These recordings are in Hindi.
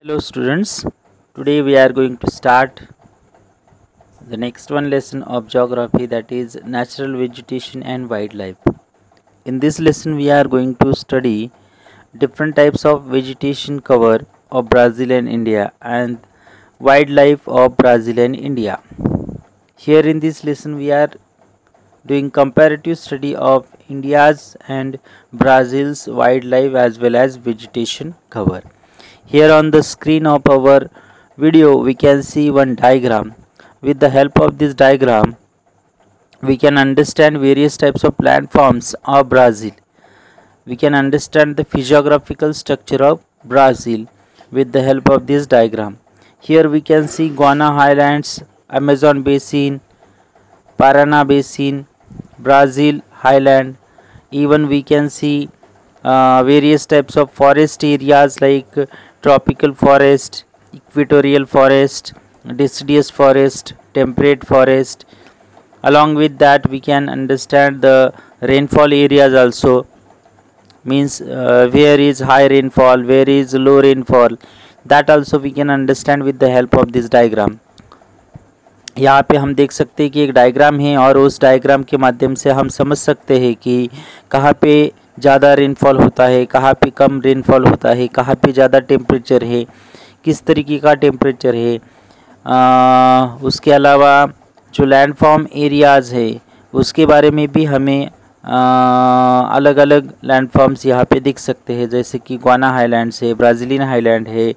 Hello students, today we are going to start the next one lesson of geography, that is natural vegetation and wildlife. In this lesson we are going to study different types of vegetation cover of Brazil and India and wildlife of Brazil and India. Here in this lesson we are doing comparative study of India's and Brazil's wildlife as well as vegetation cover. Here on the screen of our video we can see one diagram. With the help of this diagram we can understand various types of plant forms of Brazil. We can understand the physiographical structure of Brazil with the help of this diagram. Here we can see Guiana Highlands, Amazon Basin, Parana Basin, Brazil Highland. Even we can see various types of forest areas like tropical forest, equatorial forest, deciduous forest, temperate forest. Along with that we can understand the rainfall areas also, means where is high rainfall, where is low rainfall, that also we can understand with the help of this diagram. यहाँ पे हम देख सकते हैं कि एक डायग्राम है और उस डायग्राम के माध्यम से हम समझ सकते हैं कि कहाँ पे ज़्यादा रेनफॉल होता है, कहाँ पे कम रेनफॉल होता है, कहाँ पे ज़्यादा टेम्परेचर है, किस तरीके का टेम्परेचर है। उसके अलावा जो लैंडफॉर्म एरियाज़ है उसके बारे में भी हमें अलग अलग लैंडफॉर्म्स यहाँ पे दिख सकते हैं, जैसे कि गुआना हाईलैंड्स है, ब्राज़ीलियन हाईलैंड है,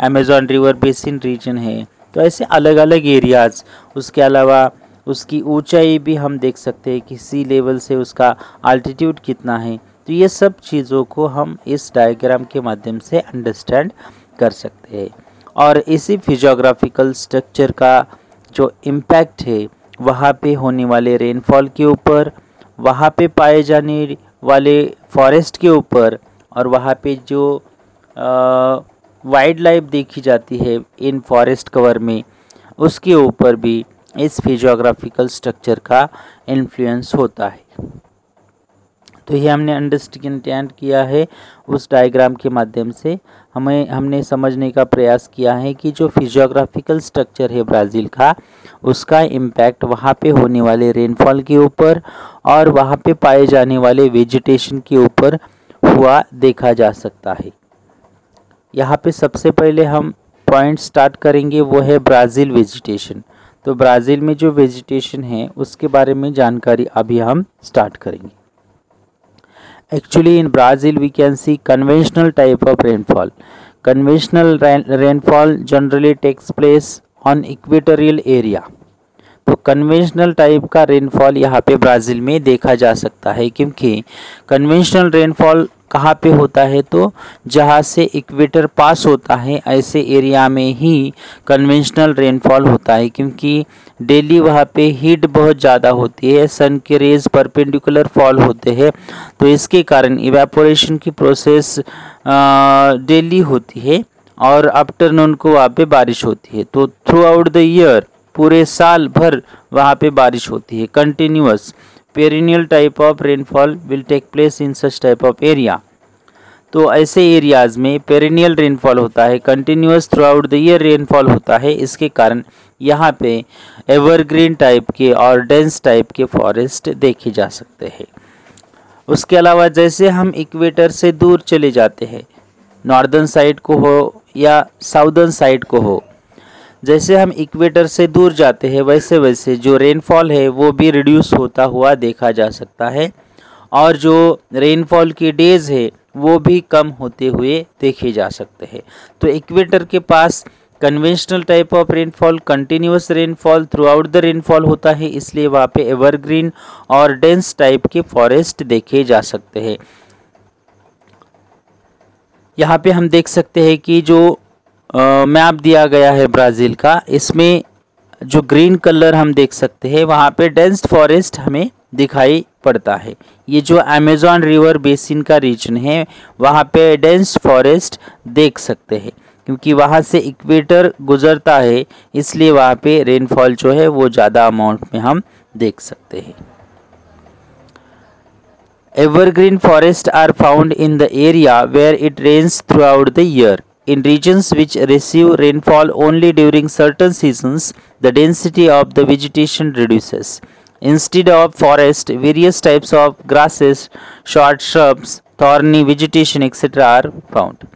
अमेज़न रिवर बेसिन रीजन है। तो ऐसे अलग अलग एरियाज़, उसके अलावा उसकी ऊंचाई भी हम देख सकते हैं कि सी लेवल से उसका अल्टीट्यूड कितना है। तो ये सब चीज़ों को हम इस डायग्राम के माध्यम से अंडरस्टैंड कर सकते हैं और इसी फिजियोग्राफिकल स्ट्रक्चर का जो इम्पैक्ट है वहाँ पे होने वाले रेनफॉल के ऊपर, वहाँ पे पाए जाने वाले फॉरेस्ट के ऊपर और वहाँ पे जो वाइल्ड लाइफ देखी जाती है इन फॉरेस्ट कवर में, उसके ऊपर भी इस फिजियोग्राफिकल स्ट्रक्चर का इन्फ्लुएंस होता है। तो ये हमने अंडरस्टैंड किया है उस डायग्राम के माध्यम से। हमने समझने का प्रयास किया है कि जो फिजियोग्राफिकल स्ट्रक्चर है ब्राज़ील का, उसका इम्पैक्ट वहाँ पे होने वाले रेनफॉल के ऊपर और वहाँ पे पाए जाने वाले वेजिटेशन के ऊपर हुआ देखा जा सकता है। यहाँ पे सबसे पहले हम पॉइंट स्टार्ट करेंगे, वो है ब्राज़ील वेजिटेशन। तो ब्राज़ील में जो वेजिटेशन है उसके बारे में जानकारी अभी हम स्टार्ट करेंगे। Actually in Brazil we can see conventional type of rainfall. Conventional rainfall generally takes place on equatorial area. तो कन्वेंशनल टाइप का रेनफॉल यहाँ पे ब्राज़ील में देखा जा सकता है, क्योंकि कन्वेंशनल रेनफॉल कहाँ पे होता है, तो जहाँ से इक्वेटर पास होता है ऐसे एरिया में ही कन्वेंशनल रेनफॉल होता है, क्योंकि डेली वहाँ पे हीट बहुत ज़्यादा होती है, सन के रेज परपेंडिकुलर फॉल होते हैं, तो इसके कारण इवेपोरेशन की प्रोसेस डेली होती है और आफ्टरनून को वहाँ पे बारिश होती है। तो थ्रू आउट द ईयर, पूरे साल भर वहाँ पे बारिश होती है। Continuous perennial type of rainfall will take place in such type of area. तो ऐसे एरियाज़ में पेरिनियल रेनफॉल होता है, continuous throughout the year rainfall होता है। इसके कारण यहाँ पे एवरग्रीन टाइप के और डेंस टाइप के फॉरेस्ट देखे जा सकते हैं। उसके अलावा जैसे हम इक्वेटर से दूर चले जाते हैं, नॉर्दर्न साइड को हो या साउदर्न साइड को हो, जैसे हम इक्वेटर से दूर जाते हैं वैसे वैसे जो रेनफॉल है वो भी रिड्यूस होता हुआ देखा जा सकता है और जो रेनफॉल के डेज है वो भी कम होते हुए देखे जा सकते हैं। तो इक्वेटर के पास conventional type of rainfall, continuous rainfall throughout the rainfall होता है, इसलिए वहाँ पे एवरग्रीन और डेंस टाइप के फॉरेस्ट देखे जा सकते हैं। यहाँ पे हम देख सकते हैं कि जो मैप दिया गया है ब्राज़ील का, इसमें जो ग्रीन कलर हम देख सकते हैं वहाँ पे डेंस फॉरेस्ट हमें दिखाई पड़ता है। ये जो अमेज़न रिवर बेसिन का रीजन है वहाँ पे डेंस फॉरेस्ट देख सकते हैं, क्योंकि वहाँ से इक्वेटर गुजरता है, इसलिए वहाँ पे रेनफॉल जो है वो ज़्यादा अमाउंट में हम देख सकते हैं। Evergreen forests are found in the area where it rains throughout the year. In regions which receive rainfall only during certain seasons, the density of the vegetation reduces. Instead of forest, various types of grasses, short shrubs, thorny vegetation, etc. are found.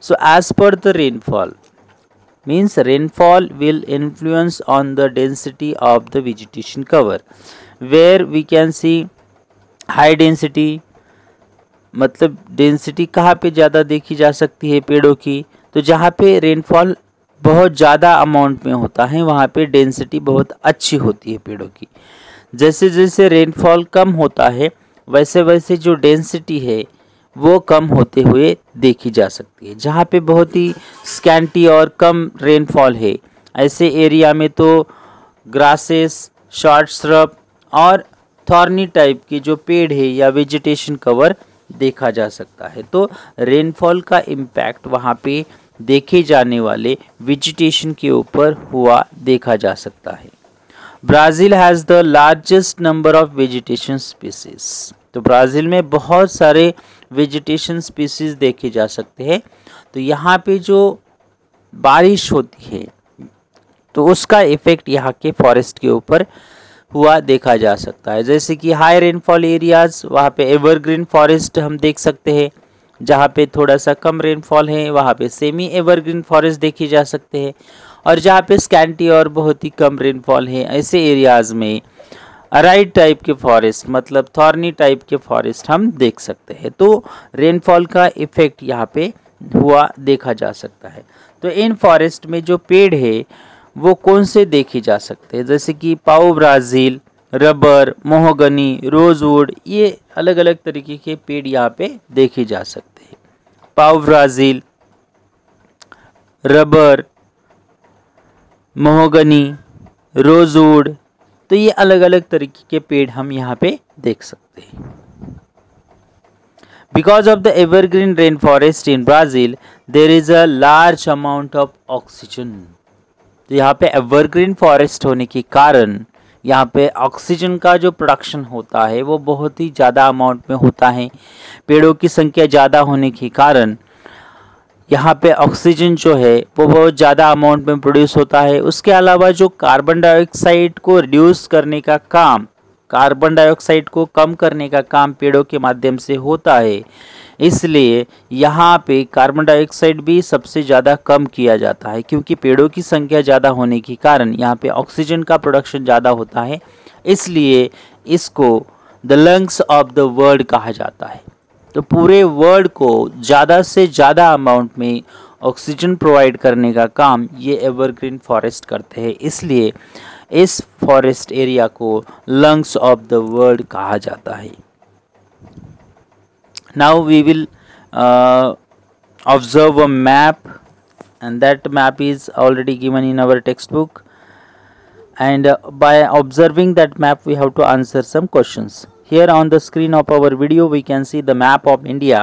So, as per the rainfall, means rainfall will influence on the density of the vegetation cover, where we can see high density, मतलब डेंसिटी कहाँ पे ज़्यादा देखी जा सकती है पेड़ों की, तो जहाँ पे रेनफॉल बहुत ज़्यादा अमाउंट में होता है वहाँ पे डेंसिटी बहुत अच्छी होती है पेड़ों की। जैसे जैसे रेनफॉल कम होता है वैसे वैसे जो डेंसिटी है वो कम होते हुए देखी जा सकती है। जहाँ पे बहुत ही स्कैंटी और कम रेनफॉल है ऐसे एरिया में तो ग्रासेस, शॉर्ट श्रब और थॉर्नी टाइप के जो पेड़ है या वेजिटेशन कवर देखा जा सकता है। तो रेनफॉल का इम्पैक्ट वहाँ पे देखे जाने वाले वेजिटेशन के ऊपर हुआ देखा जा सकता है। Brazil has the largest number of vegetation species. तो ब्राज़ील में बहुत सारे वेजिटेशन स्पीसीज देखे जा सकते हैं। तो यहाँ पे जो बारिश होती है तो उसका इफ़ेक्ट यहाँ के फॉरेस्ट के ऊपर हुआ देखा जा सकता है। जैसे कि हाई रेनफॉल एरियाज़, वहाँ पे एवरग्रीन फॉरेस्ट हम देख सकते हैं। जहाँ पे थोड़ा सा कम रेनफॉल है वहाँ पे सेमी एवरग्रीन फॉरेस्ट देखी जा सकते हैं। और जहाँ पे स्कैंटी और बहुत ही कम रेनफॉल है ऐसे एरियाज़ में अराइड टाइप के फॉरेस्ट, मतलब थॉर्नी टाइप के फॉरेस्ट हम देख सकते हैं। तो रेनफॉल का इफ़ेक्ट यहाँ पे हुआ देखा जा सकता है। तो इन फॉरेस्ट में जो पेड़ है वो कौन से देखे जा सकते हैं, जैसे कि पाओ ब्राज़ील, रबर, मोहगनी, रोजवुड, ये अलग अलग तरीके के पेड़ यहाँ पे देखे जा सकते हैं। पाओ ब्राज़ील, रबर, मोहगनी, रोजवुड, तो ये अलग अलग तरीके के पेड़ हम यहाँ पे देख सकते हैं। Because of the evergreen rainforest in Brazil, there is a large amount of oxygen. तो यहाँ पे एवरग्रीन फॉरेस्ट होने के कारण यहाँ पे ऑक्सीजन का जो प्रोडक्शन होता है वो बहुत ही ज़्यादा अमाउंट में होता है। पेड़ों की संख्या ज़्यादा होने के कारण यहाँ पे ऑक्सीजन जो है वो बहुत ज़्यादा अमाउंट में प्रोड्यूस होता है। उसके अलावा जो कार्बन डाइऑक्साइड को रिड्यूस करने का काम, कार्बन डाइऑक्साइड को कम करने का काम पेड़ों के माध्यम से होता है, इसलिए यहाँ पे कार्बन डाइऑक्साइड भी सबसे ज़्यादा कम किया जाता है। क्योंकि पेड़ों की संख्या ज़्यादा होने के कारण यहाँ पे ऑक्सीजन का प्रोडक्शन ज़्यादा होता है, इसलिए इसको the lungs of the world कहा जाता है। तो पूरे वर्ल्ड को ज़्यादा से ज़्यादा अमाउंट में ऑक्सीजन प्रोवाइड करने का काम ये एवरग्रीन फॉरेस्ट करते हैं, इसलिए इस फॉरेस्ट एरिया को लंग्स ऑफ द वर्ल्ड कहा जाता है। Now we will observe a map, and that map is already given in our textbook, and by observing that map we have to answer some questions. Here on the screen of our video we can see the map of India,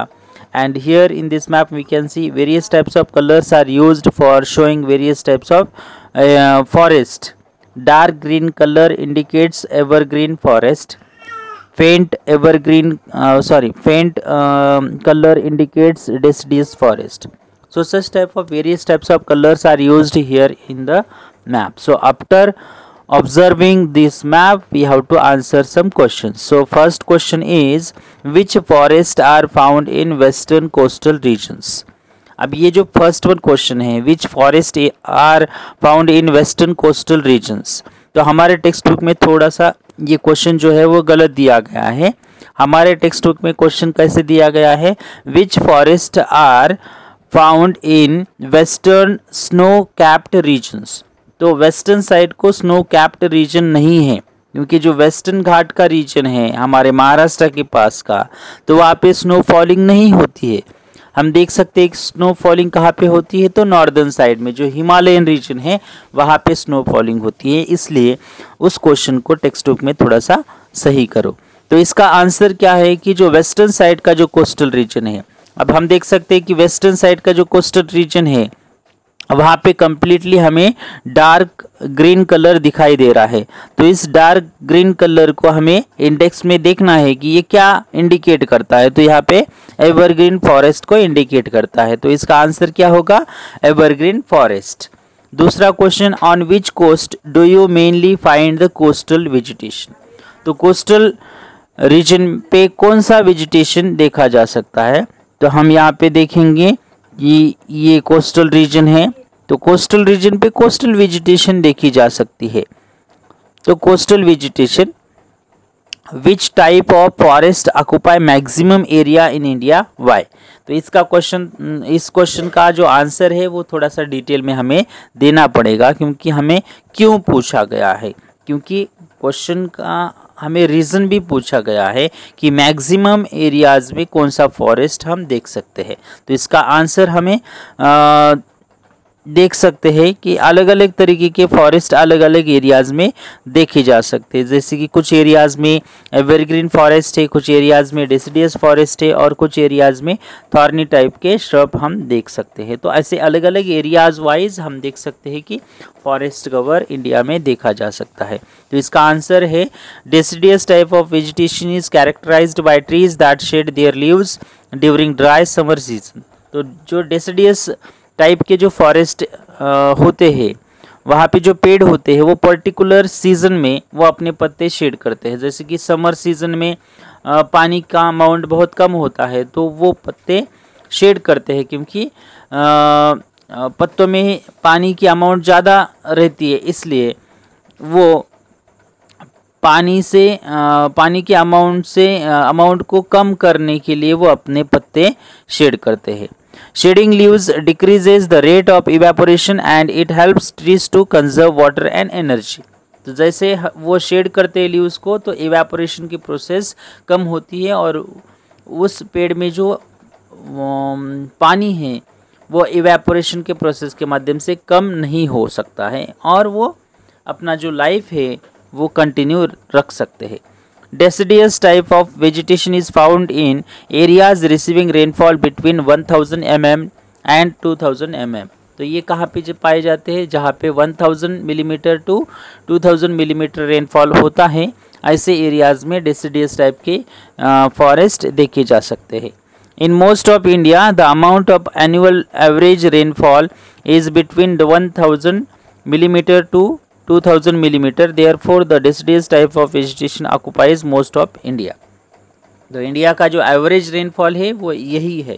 and here in this map we can see various types of colors are used for showing various types of forest. Dark green color indicates evergreen forest. Faint color indicates deciduous forest. So such type of various types of colors are used here in the map. So after observing this map we have to answer some questions. So first question is, which forests are found in western coastal regions? अब ये जो फर्स्ट वन क्वेश्चन है, which forest are found in western coastal regions, तो हमारे टेक्स्ट बुक में थोड़ा सा ये क्वेश्चन जो है वो गलत दिया गया है। हमारे टेक्स्ट बुक में क्वेश्चन कैसे दिया गया है, which forest are found in western snow capped regions. तो वेस्टर्न साइड को स्नो कैप्ड रीजन नहीं है, क्योंकि जो वेस्टर्न घाट का रीजन है हमारे महाराष्ट्र के पास का, तो वहाँ पे स्नो फॉलिंग नहीं होती है। हम देख सकते हैं कि स्नो फॉलिंग कहाँ पे होती है, तो नॉर्दर्न साइड में जो हिमालयन रीजन है वहाँ पे स्नो फॉलिंग होती है, इसलिए उस क्वेश्चन को टेक्स्ट बुक में थोड़ा सा सही करो। तो इसका आंसर क्या है कि जो वेस्टर्न साइड का जो कोस्टल रीजन है, अब हम देख सकते हैं कि वेस्टर्न साइड का जो कोस्टल रीजन है वहाँ पे कम्प्लीटली हमें डार्क ग्रीन कलर दिखाई दे रहा है। तो इस डार्क ग्रीन कलर को हमें इंडेक्स में देखना है कि ये क्या इंडिकेट करता है। तो यहाँ पे एवरग्रीन फॉरेस्ट को इंडिकेट करता है। तो इसका आंसर क्या होगा? Evergreen forest. दूसरा question, on which coast do you mainly find the coastal vegetation? तो कोस्टल रीजन पे कौन सा वेजिटेशन देखा जा सकता है? तो हम यहाँ पे देखेंगे ये कोस्टल रीजन है। तो कोस्टल रीजन पे कोस्टल वेजिटेशन देखी जा सकती है। तो coastal vegetation, which type of forest occupy maximum area in India, why? तो इस क्वेश्चन का जो आंसर है वो थोड़ा सा डिटेल में हमें देना पड़ेगा, क्योंकि हमें क्यों पूछा गया है, क्योंकि क्वेश्चन का हमें रीज़न भी पूछा गया है कि मैक्सिमम एरियाज़ में कौन सा फॉरेस्ट हम देख सकते हैं। तो इसका आंसर हमें देख सकते हैं कि अलग अलग तरीके के फॉरेस्ट अलग अलग एरियाज़ में देखे जा सकते हैं। जैसे कि कुछ एरियाज़ में एवरग्रीन फॉरेस्ट है, कुछ एरियाज़ में डेसिडियस फॉरेस्ट है और कुछ एरियाज़ में थॉर्नी टाइप के श्रब हम देख सकते हैं। तो ऐसे अलग अलग एरियाज़ वाइज हम देख सकते हैं कि फॉरेस्ट कवर इंडिया में देखा जा सकता है। तो इसका आंसर है deciduous type of vegetation is characterized by trees that shed their leaves during dry summer season. तो जो डेसिडियस टाइप के जो फॉरेस्ट होते हैं, वहाँ पे जो पेड़ होते हैं वो पर्टिकुलर सीजन में वो अपने पत्ते शेड करते हैं। जैसे कि समर सीजन में पानी का अमाउंट बहुत कम होता है तो वो पत्ते शेड करते हैं, क्योंकि पत्तों में पानी की अमाउंट ज़्यादा रहती है, इसलिए वो पानी के अमाउंट को कम करने के लिए वो अपने पत्ते शेड करते हैं। Shading leaves decreases the rate of evaporation and it helps trees to conserve water and energy. तो जैसे वो शेड करते हैं लीव्स को तो इवेपोरेशन की प्रोसेस कम होती है और उस पेड़ में जो पानी है वो इवेपोरेशन के प्रोसेस के माध्यम से कम नहीं हो सकता है और वो अपना जो लाइफ है वो कंटिन्यू रख सकते हैं। Deciduous type of vegetation is found in areas receiving rainfall between 1000 mm and 2000 mm. तो ये कहाँ पे पाए जाते हैं? जहाँ पे 1000 मिलीमीटर टू 2000 मिलीमीटर रेनफॉल होता है, ऐसे एरियाज़ में डेसिडियस टाइप के फॉरेस्ट देखे जा सकते हैं। In most of India, the amount of annual average rainfall is between 1000 millimeter to 2000 millimeter. Therefore, the deciduous type of vegetation occupies most of India. तो इंडिया का जो एवरेज रेनफॉल है वो यही है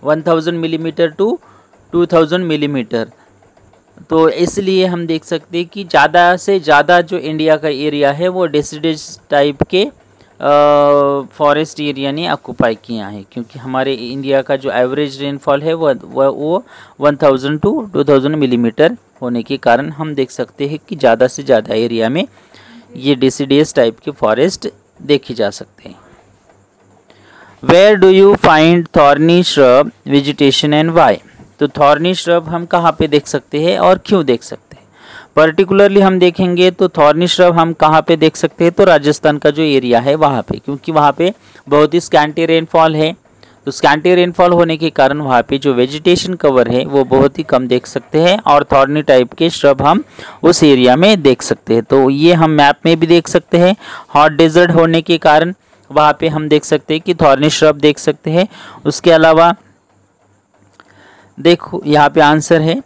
1000 मिलीमीटर टू 2000 मिलीमीटर। तो इसलिए हम देख सकते हैं कि ज़्यादा से ज़्यादा जो इंडिया का एरिया है वो डेसिडियस टाइप के फॉरेस्ट एरिया ने ऑक्यूपाई किया है, क्योंकि हमारे इंडिया का जो एवरेज रेनफॉल है वो 1000 टू 2000 मिलीमीटर होने के कारण हम देख सकते हैं कि ज़्यादा से ज़्यादा एरिया में ये डेसिडियस टाइप के फॉरेस्ट देखे जा सकते हैं। Where do you find thorny shrub vegetation and why? तो थॉर्नी श्रब हम कहाँ पे देख सकते हैं और क्यों देख सकते हैं? पर्टिकुलरली हम देखेंगे तो थॉर्नी श्रब हम कहाँ पे देख सकते हैं? तो राजस्थान का जो एरिया है वहाँ पे, क्योंकि वहाँ पे बहुत ही स्कैंटी रेनफॉल है। तो स्कैंटी रेनफॉल होने के कारण वहाँ पे जो वेजिटेशन कवर है वो बहुत ही कम देख सकते हैं और थॉर्नी टाइप के श्रब हम उस एरिया में देख सकते हैं। तो ये हम मैप में भी देख सकते हैं। हॉट डेजर्ट होने के कारण वहाँ पे हम देख सकते हैं कि थॉर्नी श्रब देख सकते हैं। उसके अलावा देखो यहाँ पे आंसर है,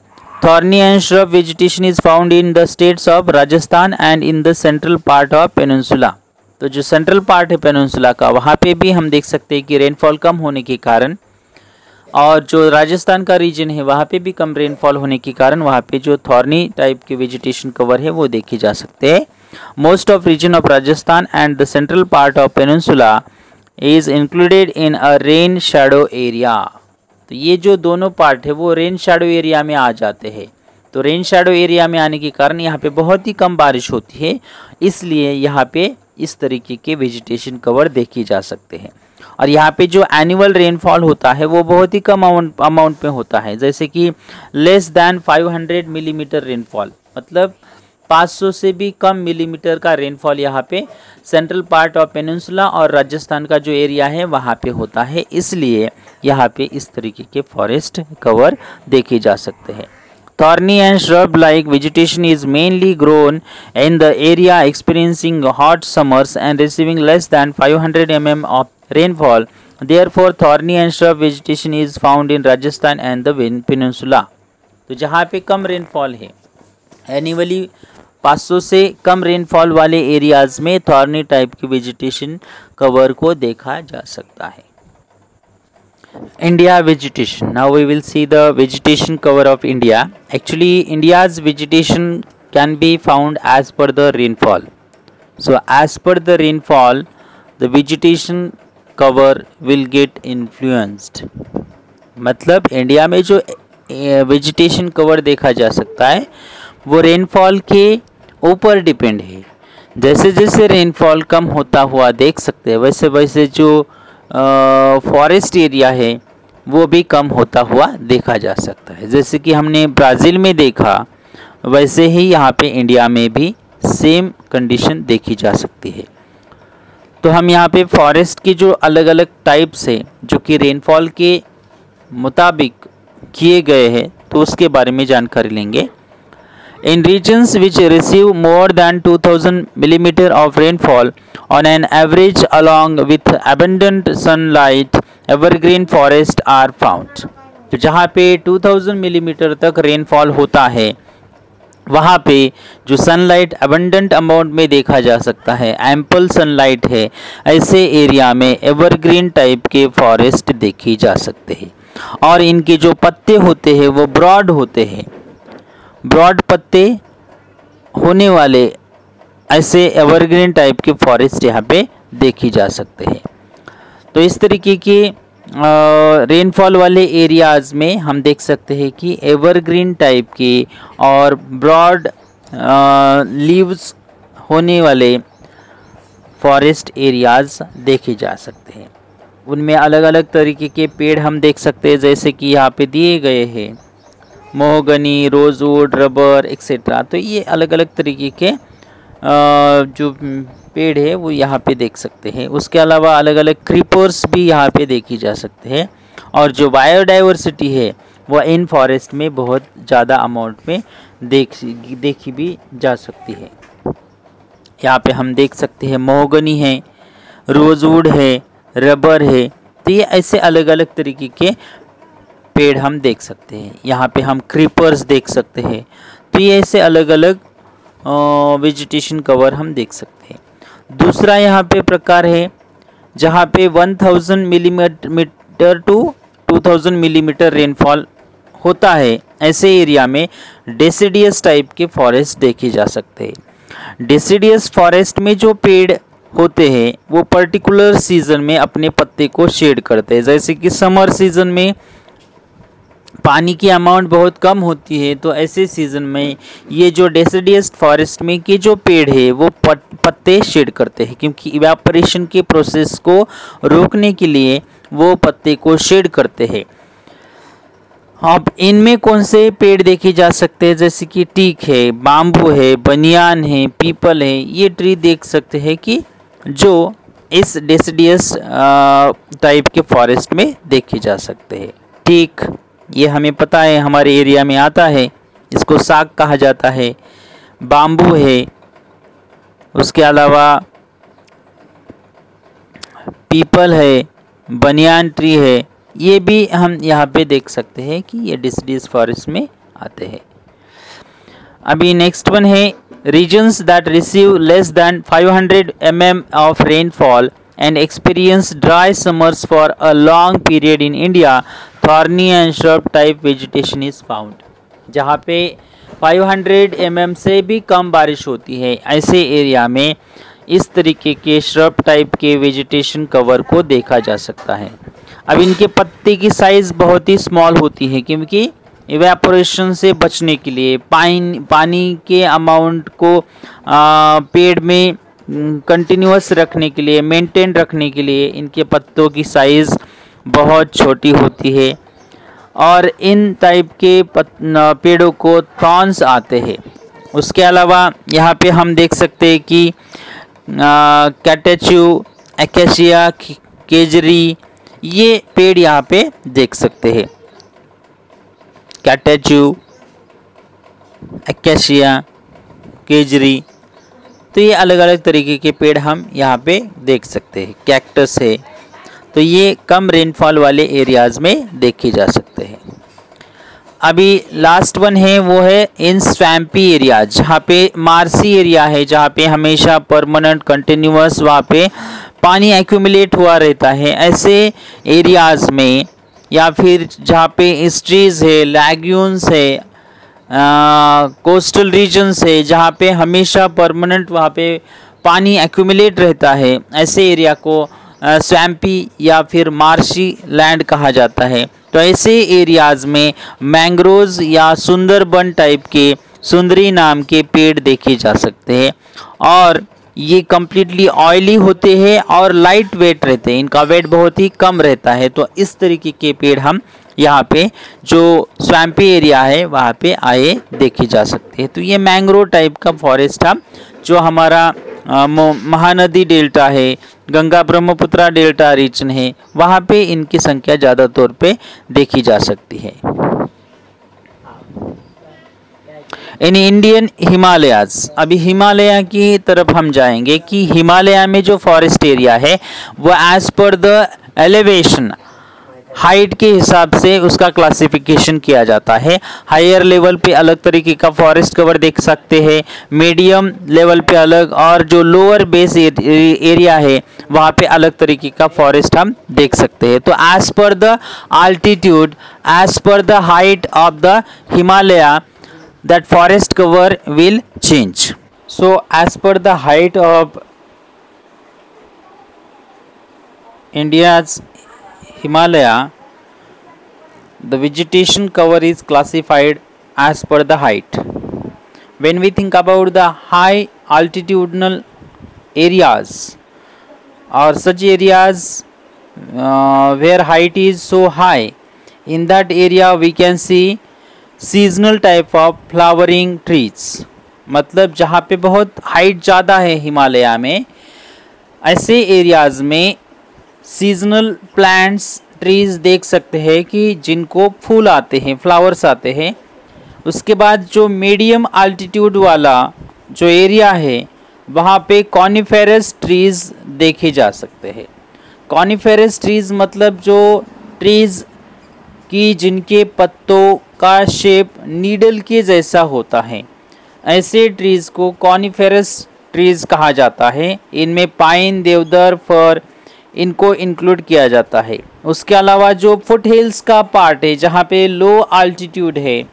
thorny and shrub vegetation is found in the states of Rajasthan and in the central part of peninsula. तो जो सेंट्रल पार्ट है पेनिनसुला का वहाँ पे भी हम देख सकते हैं कि रेनफॉल कम होने के कारण, और जो राजस्थान का रीजन है वहाँ पे भी कम रेनफॉल होने के कारण वहाँ पे जो थॉर्नी टाइप के वेजिटेशन कवर है वो देखे जा सकते हैं। Most of region of Rajasthan and the central part of peninsula is included in a rain shadow area. तो ये जो दोनों पार्ट है वो रेन शैडो एरिया में आ जाते हैं। तो रेन शैडो एरिया में आने के कारण यहाँ पे बहुत ही कम बारिश होती है, इसलिए यहाँ पे इस तरीके के वेजिटेशन कवर देखे जा सकते हैं। और यहाँ पे जो एनुअल रेनफॉल होता है वो बहुत ही कम अमाउंट में होता है, जैसे कि लेस दैन 500 मिलीमीटर रेनफॉल, मतलब 500 से भी कम मिलीमीटर का रेनफॉल यहाँ पे सेंट्रल पार्ट ऑफ पेनिनसुला और राजस्थान का जो एरिया है वहाँ पे होता है, इसलिए यहाँ पे इस तरीके के फॉरेस्ट कवर देखे जा सकते हैं। Thorny and shrub-like vegetation is mainly grown in the area experiencing hot summers and receiving less than 500 mm of rainfall. Therefore, thorny and shrub vegetation is found in Rajasthan and the peninsula. तो जहाँ पे कम रेनफॉल है, एनिवली 500 से कम रेनफॉल वाले एरियाज में थॉर्नी टाइप की वेजिटेशन कवर को देखा जा सकता है. India vegetation. Now we will see the vegetation cover of India. Actually, India's vegetation can be found as per the rainfall. So, as per the rainfall, the vegetation cover will get influenced. मतलब इंडिया में जो वेजिटेशन कवर देखा जा सकता है वो रेनफॉल के ऊपर डिपेंड है. जैसे जैसे रेनफॉल कम होता हुआ देख सकते हैं, वैसे वैसे जो फॉरेस्ट एरिया है वो भी कम होता हुआ देखा जा सकता है. जैसे कि हमने ब्राज़ील में देखा, वैसे ही यहाँ पे इंडिया में भी सेम कंडीशन देखी जा सकती है. तो हम यहाँ पे फॉरेस्ट की जो अलग अलग टाइप्स है जो कि रेनफॉल के मुताबिक किए गए हैं, तो उसके बारे में जानकारी लेंगे. In regions which receive more than 2000 mm of rainfall on an average along with abundant sunlight, evergreen forests are found. तो जहाँ पे 2000 मिलीमीटर तक रेनफॉल होता है वहाँ पे जो सनलाइट अबंडेंट अमाउंट में देखा जा सकता है, एम्पल सनलाइट है, ऐसे एरिया में एवरग्रीन टाइप के फॉरेस्ट देखी जा सकते हैं. और इनके जो पत्ते होते हैं वो ब्रॉड होते हैं. ब्रॉड पत्ते होने वाले ऐसे एवरग्रीन टाइप के फॉरेस्ट यहाँ पे देखी जा सकते हैं. तो इस तरीके के रेनफॉल वाले एरियाज़ में हम देख सकते हैं कि एवरग्रीन टाइप के और ब्रॉड लीव्स होने वाले फॉरेस्ट एरियाज़ देखे जा सकते हैं. उनमें अलग अलग तरीके के पेड़ हम देख सकते हैं, जैसे कि यहाँ पे दिए गए हैं मोहगनी, रोजवुड, रबर एक्सेट्रा. तो ये अलग अलग तरीके के जो पेड़ है वो यहाँ पे देख सकते हैं. उसके अलावा अलग अलग क्रीपर्स भी यहाँ पे देखी जा सकते हैं. और जो बायोडाइवर्सिटी है वो इन फॉरेस्ट में बहुत ज़्यादा अमाउंट में देखी भी जा सकती है. यहाँ पे हम देख सकते हैं मोहगनी है, रोजवुड है, रबर है. तो ये ऐसे अलग अलग तरीके के पेड़ हम देख सकते हैं. यहाँ पे हम क्रीपर्स देख सकते हैं. तो ये ऐसे अलग अलग वेजिटेशन कवर हम देख सकते हैं. दूसरा यहाँ पे प्रकार है जहाँ पे 1000 मिलीमीटर टू 2000 मिलीमीटर रेनफॉल होता है. ऐसे एरिया में डेसिडियस टाइप के फॉरेस्ट देखे जा सकते हैं. डेसिडियस फॉरेस्ट में जो पेड़ होते हैं वो पर्टिकुलर सीजन में अपने पत्ते को शेड करते हैं. जैसे कि समर सीजन में पानी की अमाउंट बहुत कम होती है, तो ऐसे सीज़न में ये जो डेसिडियस फॉरेस्ट में के जो पेड़ है वो पत्ते शेड करते हैं, क्योंकि इवेपोरेशन के प्रोसेस को रोकने के लिए वो पत्ते को शेड करते हैं. अब इनमें कौन से पेड़ देखे जा सकते हैं, जैसे कि टीक है, बाम्बू है, बनियान है, पीपल है. ये ट्री देख सकते हैं कि जो इस डेसिडियस टाइप के फॉरेस्ट में देखे जा सकते हैं. टीक ये हमें पता है हमारे एरिया में आता है, इसको साग कहा जाता है. बाम्बू है, उसके अलावा पीपल है, बनियान ट्री है. ये भी हम यहाँ पे देख सकते हैं कि ये डिसीडियस फॉरेस्ट में आते हैं. अभी नेक्स्ट वन है regions that receive less than 500 mm of rainfall and experience dry summers for a long period in India, thorny and shrub type vegetation is found. जहाँ पे 500 mm से भी कम बारिश होती है, ऐसे एरिया में इस तरीके के श्रब टाइप के वेजिटेशन कवर को देखा जा सकता है. अब इनके पत्ते की साइज़ बहुत ही स्मॉल होती है, क्योंकि इवेपोरेशन से बचने के लिए पानी के अमाउंट को पेड़ में कंटिन्यूअस रखने के लिए, मेंटेन रखने के लिए इनके पत्तों की साइज़ बहुत छोटी होती है. और इन टाइप के पेड़ों को थॉर्न्स आते हैं. उसके अलावा यहाँ पे हम देख सकते हैं कि कैटेच्यू, एकेशिया, केजरी, ये पेड़ यहाँ पे देख सकते हैं. कैटेच्यू, एक्केशिया, केजरी। तो ये अलग अलग तरीके के पेड़ हम यहाँ पे देख सकते हैं। कैक्टस है, तो ये कम रेनफॉल वाले एरियाज में देखे जा सकते हैं। अभी लास्ट वन है वो है इन स्वैम्पी एरिया, जहाँ पे मार्सी एरिया है, जहाँ पे हमेशा परमानेंट कंटिन्यूअस वहाँ पे पानी एक्यूमुलेट हुआ रहता है। ऐसे एरियाज में या फिर जहाँ पे स्ट्रीज है, लैग्यून्स है, कोस्टल रीजन्स है, जहाँ पे हमेशा परमानेंट वहाँ पे पानी एक्यूमुलेट रहता है, ऐसे एरिया को स्वैम्पी या फिर मार्शी लैंड कहा जाता है। तो ऐसे एरियाज में मैंग्रोव्स या सुंदरबन टाइप के सुंदरी नाम के पेड़ देखे जा सकते हैं और ये कम्प्लीटली ऑयली होते हैं और लाइट वेट रहते हैं, इनका वेट बहुत ही कम रहता है। तो इस तरीके के पेड़ हम यहाँ पे जो स्वैम्पी एरिया है वहाँ पे आए देखे जा सकते हैं। तो ये मैंग्रोव टाइप का फॉरेस्ट है जो हमारा महानदी डेल्टा है, गंगा ब्रह्मपुत्रा डेल्टा रीजन है, वहाँ पे इनकी संख्या ज़्यादा तौर पे देखी जा सकती है। इन इंडियन हिमालयाज, अभी हिमालय की तरफ हम जाएंगे कि हिमालय में जो फॉरेस्ट एरिया है वो as per the elevation, height के हिसाब से उसका क्लासिफिकेशन किया जाता है। हायर लेवल पे अलग तरीके का फॉरेस्ट कवर देख सकते हैं, मीडियम लेवल पे अलग, और जो लोअर बेस एरिया है वहाँ पे अलग तरीके का फॉरेस्ट हम देख सकते हैं। तो as per the altitude, as per the height of the Himalaya, that forest cover will change. So as per the height of India's Himalaya, the vegetation cover is classified as per the height. When we think about the high altitudinal areas or such areas where height is so high, in that area we can see seasonal type of flowering trees, मतलब जहाँ पे बहुत हाइट ज़्यादा है हिमालय में, ऐसे एरियाज़ में सीजनल प्लांट्स ट्रीज देख सकते हैं कि जिनको फूल आते हैं, फ्लावर्स आते हैं। उसके बाद जो मीडियम आल्टीट्यूड वाला जो एरिया है वहाँ पे कॉनिफेरस ट्रीज देखे जा सकते हैं। कॉनिफेरस ट्रीज मतलब जो ट्रीज कि जिनके पत्तों का शेप नीडल के जैसा होता है, ऐसे ट्रीज को कॉनिफेरस ट्रीज कहा जाता है। इनमें पाइन, देवदार, फर इनको इंक्लूड किया जाता है। उसके अलावा जो फुट हिल्स का पार्ट है जहाँ पे लो आल्टीट्यूड है,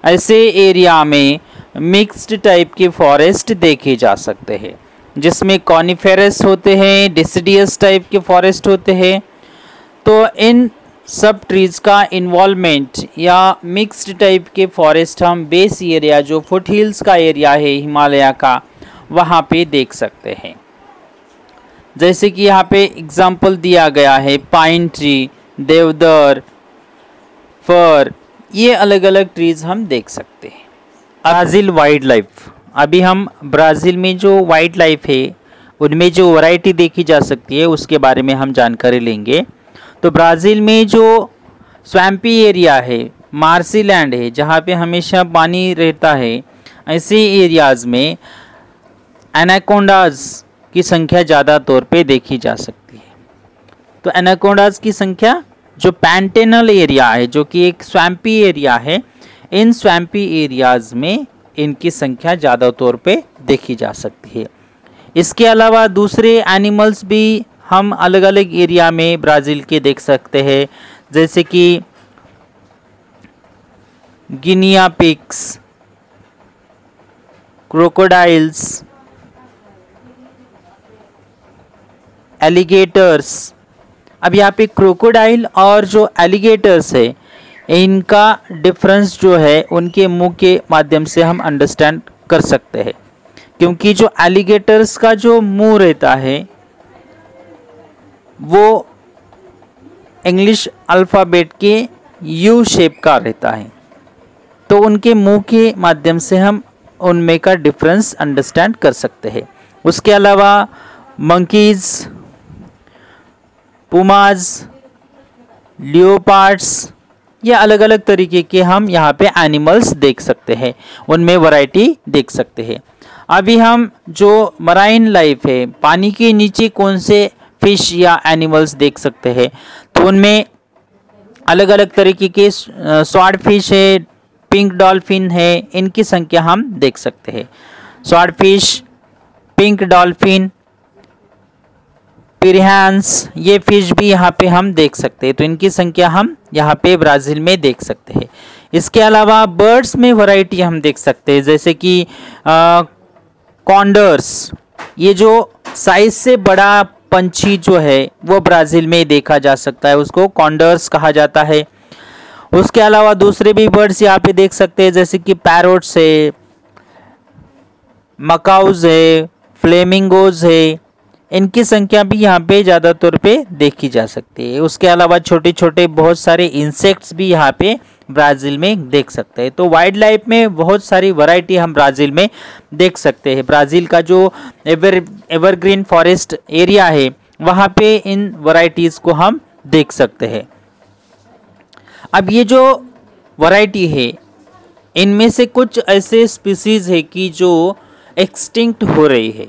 ऐसे एरिया में मिक्स्ड टाइप के फॉरेस्ट देखे जा सकते हैं जिसमें कॉनिफेरस होते हैं, डिसिडियस टाइप के फॉरेस्ट होते हैं। तो इन सब ट्रीज का इन्वॉल्वमेंट या मिक्स्ड टाइप के फॉरेस्ट हम बेस एरिया जो फुट हिल्स का एरिया है हिमालय का वहाँ पे देख सकते हैं। जैसे कि यहाँ पे एग्जांपल दिया गया है पाइन ट्री, देवदार, फर, ये अलग अलग ट्रीज हम देख सकते हैं। ब्राज़ील वाइल्ड लाइफ, अभी हम ब्राज़ील में जो वाइल्ड लाइफ है उनमें जो वैरायटी देखी जा सकती है उसके बारे में हम जानकारी लेंगे। तो ब्राज़ील में जो स्वैम्पी एरिया है, मार्सी लैंड है, जहाँ पे हमेशा पानी रहता है, ऐसे एरियाज़ में एनाकोंडाज की संख्या ज़्यादा तौर पे देखी जा सकती है। तो एनाकोंडाज की संख्या जो पैंटेनल एरिया है जो कि एक स्वैम्पी एरिया है, इन स्वैम्पी एरियाज़ में इनकी संख्या ज़्यादा तौर पे देखी जा सकती है। इसके अलावा दूसरे एनिमल्स भी हम अलग अलग एरिया में ब्राज़ील के देख सकते हैं, जैसे कि गिनिया पिग्स, क्रोकोडाइल्स, एलिगेटर्स। अब यहाँ पे क्रोकोडाइल और जो एलिगेटर्स है इनका डिफरेंस जो है उनके मुंह के माध्यम से हम अंडरस्टैंड कर सकते हैं, क्योंकि जो एलिगेटर्स का जो मुंह रहता है वो इंग्लिश अल्फ़ाबेट के यू शेप का रहता है, तो उनके मुंह के माध्यम से हम उनमें का डिफरेंस अंडरस्टैंड कर सकते हैं। उसके अलावा मंकीज़, पुमाज, लियोपार्ड्स, या अलग अलग तरीके के हम यहाँ पे एनिमल्स देख सकते हैं, उनमें वैरायटी देख सकते हैं। अभी हम जो मराइन लाइफ है, पानी के नीचे कौन से फिश या एनिमल्स देख सकते हैं, तो उनमें अलग अलग तरीके के स्वॉर्ड फिश है, पिंक डॉल्फिन है, इनकी संख्या हम देख सकते हैं। स्वॉर्ड फिश, पिंक डॉल्फिन, पिरहैंस, ये फिश भी यहाँ पे हम देख सकते हैं। तो इनकी संख्या हम यहाँ पे ब्राज़ील में देख सकते हैं। इसके अलावा बर्ड्स में वैरायटी हम देख सकते हैं, जैसे कि कॉन्डर्स, ये जो साइज से बड़ा पंछी जो है वो ब्राज़ील में देखा जा सकता है, उसको कॉन्डर्स कहा जाता है। उसके अलावा दूसरे भी बर्ड्स यहाँ पे देख सकते हैं, जैसे कि पैरोट्स है, मकाउज है, फ्लेमिंगोज है, इनकी संख्या भी यहाँ पे ज़्यादा तौर पे देखी जा सकती है। उसके अलावा छोटे छोटे बहुत सारे इंसेक्ट्स भी यहाँ पे ब्राज़ील में देख सकते हैं। तो वाइल्ड लाइफ में बहुत सारी वैरायटी हम ब्राज़ील में देख सकते हैं। ब्राज़ील का जो एवरग्रीन फॉरेस्ट एरिया है, वहाँ पे इन वैरायटीज़ को हम देख सकते हैं। अब ये जो वैरायटी है, इनमें से कुछ ऐसे स्पीसीज़ है कि जो एक्सटिंक्ट हो रही है,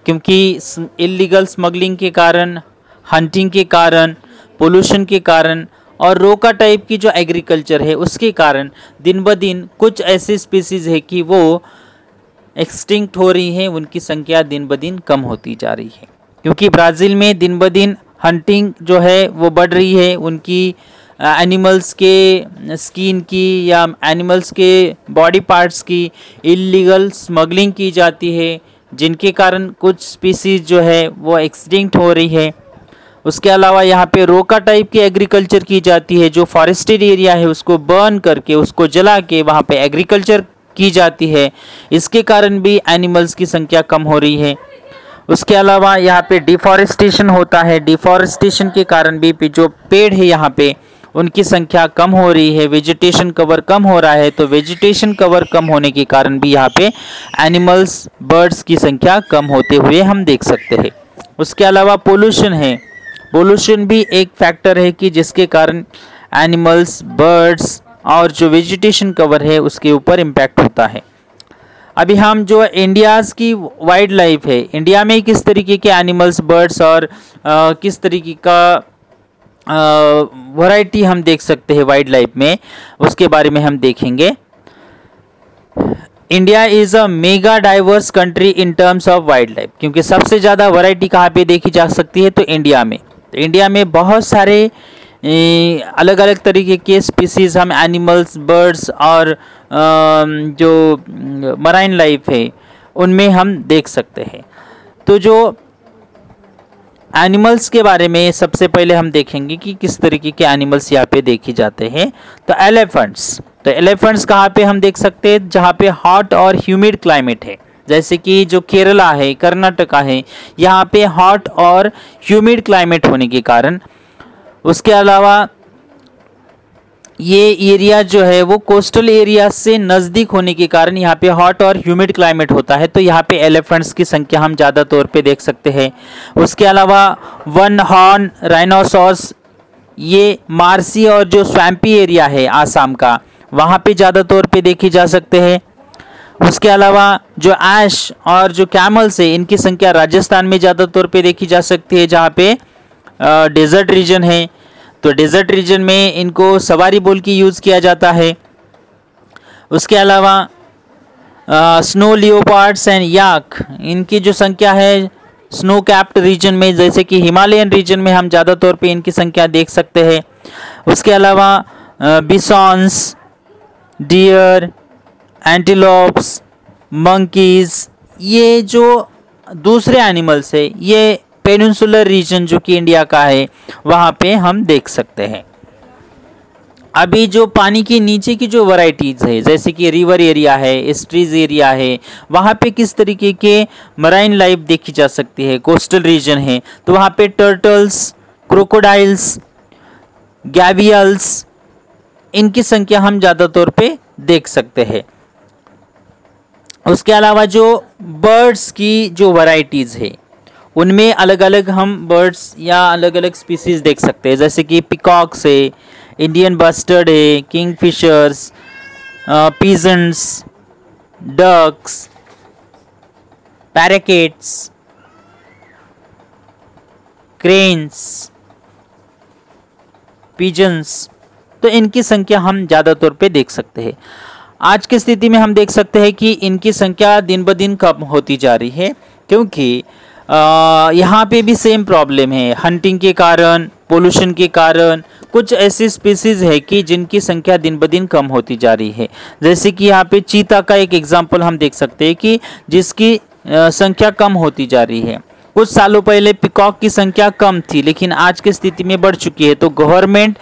क्योंकि इलीगल स्मगलिंग के कारण, हंटिंग के कारण, पोल्यूशन के कारण और रोका टाइप की जो एग्रीकल्चर है उसके कारण दिन ब दिन कुछ ऐसे स्पीसीज़ है कि वो एक्सटिंक्ट हो रही है, उनकी संख्या दिन ब दिन कम होती जा रही है। क्योंकि ब्राज़ील में दिन ब दिन हंटिंग जो है वो बढ़ रही है, उनकी एनिमल्स के स्किन की या एनिमल्स के बॉडी पार्ट्स की इलीगल स्मगलिंग की जाती है, जिनके कारण कुछ स्पीसीज जो है वो एक्सटिंक्ट हो रही है। उसके अलावा यहाँ पे रोका टाइप की एग्रीकल्चर की जाती है, जो फॉरेस्टेड एरिया है उसको बर्न करके, उसको जला के वहाँ पे एग्रीकल्चर की जाती है। इसके कारण भी एनिमल्स की संख्या कम हो रही है। उसके अलावा यहाँ पे डिफॉरेस्टेशन होता है, डिफॉरेस्टेशन के कारण भी जो पेड़ है यहाँ पे उनकी संख्या कम हो रही है, वेजिटेशन कवर कम हो रहा है। तो वेजिटेशन कवर कम होने के कारण भी यहाँ पे एनिमल्स, बर्ड्स की संख्या कम होते हुए हम देख सकते हैं। उसके अलावा पोल्यूशन है, पोल्यूशन भी एक फैक्टर है कि जिसके कारण एनिमल्स, बर्ड्स और जो वेजिटेशन कवर है उसके ऊपर इम्पैक्ट होता है। अभी हम जो इंडियाज़ की वाइल्ड लाइफ है, इंडिया में किस तरीके के एनिमल्स, बर्ड्स और किस तरीके का वैरायटी हम देख सकते हैं वाइल्ड लाइफ में, उसके बारे में हम देखेंगे। India is a mega diverse country in terms of wild life, क्योंकि सबसे ज़्यादा वैरायटी कहाँ पे देखी जा सकती है, तो इंडिया में। तो इंडिया में बहुत सारे अलग अलग तरीके के स्पीसीज़ हम एनिमल्स, बर्ड्स और जो मराइन लाइफ है उनमें हम देख सकते हैं। तो जो एनिमल्स के बारे में सबसे पहले हम देखेंगे कि किस तरीके के एनिमल्स यहाँ पे देखे जाते हैं। तो एलिफेंट्स, तो एलिफेंट्स कहाँ पे हम देख सकते हैं, जहाँ पे हॉट और ह्यूमिड क्लाइमेट है, जैसे कि जो केरला है, कर्नाटका है, यहाँ पे हॉट और ह्यूमिड क्लाइमेट होने के कारण। उसके अलावा ये एरिया जो है वो कोस्टल एरिया से नज़दीक होने के कारण यहाँ पे हॉट और ह्यूमिड क्लाइमेट होता है, तो यहाँ पे एलिफेंट्स की संख्या हम ज़्यादा तौर पे देख सकते हैं। उसके अलावा वन हॉर्न राइनोसॉर्स, ये मार्सी और जो स्वैम्पी एरिया है आसाम का, वहाँ पे ज़्यादा तौर पे देखी जा सकते हैं। उसके अलावा जो ऐश और जो कैमल्स है, इनकी संख्या राजस्थान में ज़्यादा तौर पे देखी जा सकती है, जहाँ पे डेजर्ट रीजन है। तो डेजर्ट रीजन में इनको सवारी बोल के यूज़ किया जाता है। उसके अलावा स्नो लियोपार्ड्स एंड याक, इनकी जो संख्या है स्नो कैप्ड रीजन में, जैसे कि हिमालयन रीजन में हम ज़्यादा तौर पे इनकी संख्या देख सकते हैं। उसके अलावा बिसॉन्स, डियर, एंटीलोप्स, मंकीज़, ये जो दूसरे एनिमल्स है, ये पेनिनसुलर रीजन जो कि इंडिया का है वहाँ पे हम देख सकते हैं। अभी जो पानी के नीचे की जो वैरायटीज़ है, जैसे कि रिवर एरिया है, एस्ट्रीज एरिया है, वहाँ पे किस तरीके के मराइन लाइफ देखी जा सकती है, कोस्टल रीजन है, तो वहाँ पे टर्टल्स, क्रोकोडाइल्स, गैवियल्स, इनकी संख्या हम ज़्यादा तौर पे देख सकते हैं। उसके अलावा जो बर्ड्स की जो वैरायटीज़ है उनमें अलग अलग हम बर्ड्स या अलग अलग स्पीसीज़ देख सकते हैं, जैसे कि पिकॉक्स है, इंडियन बस्टर्ड है, kingfishers, pheasants, ducks, parakeets, cranes, pigeons, तो इनकी संख्या हम ज़्यादा तौर पे देख सकते हैं। आज की स्थिति में हम देख सकते हैं कि इनकी संख्या दिन ब दिन कम होती जा रही है, क्योंकि यहाँ पे भी सेम प्रॉब्लम है। हंटिंग के कारण, पोल्यूशन के कारण कुछ ऐसी स्पीसीज है कि जिनकी संख्या दिन ब दिन कम होती जा रही है। जैसे कि यहाँ पे चीता का एक एग्जाम्पल हम देख सकते हैं कि जिसकी संख्या कम होती जा रही है। कुछ सालों पहले पिकॉक की संख्या कम थी, लेकिन आज की स्थिति में बढ़ चुकी है। तो गवर्नमेंट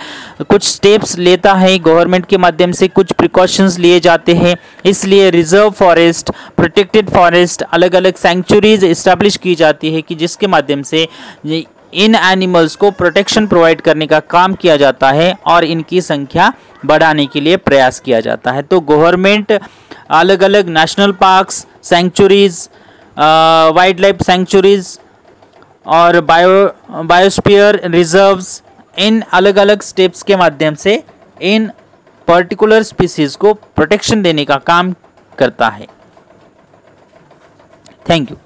कुछ स्टेप्स लेता है, गवर्नमेंट के माध्यम से कुछ प्रिकॉशंस लिए जाते हैं। इसलिए रिजर्व फॉरेस्ट, प्रोटेक्टेड फॉरेस्ट, अलग अलग सेंचुरीज इस्टेब्लिश की जाती है कि जिसके माध्यम से इन एनिमल्स को प्रोटेक्शन प्रोवाइड करने का काम किया जाता है और इनकी संख्या बढ़ाने के लिए प्रयास किया जाता है। तो गवर्नमेंट अलग अलग national parks, sanctuaries, wild life sanctuaries और बायोस्फीयर रिजर्व्स, इन अलग अलग स्टेप्स के माध्यम से इन पर्टिकुलर स्पीसीज को प्रोटेक्शन देने का काम करता है। Thank you.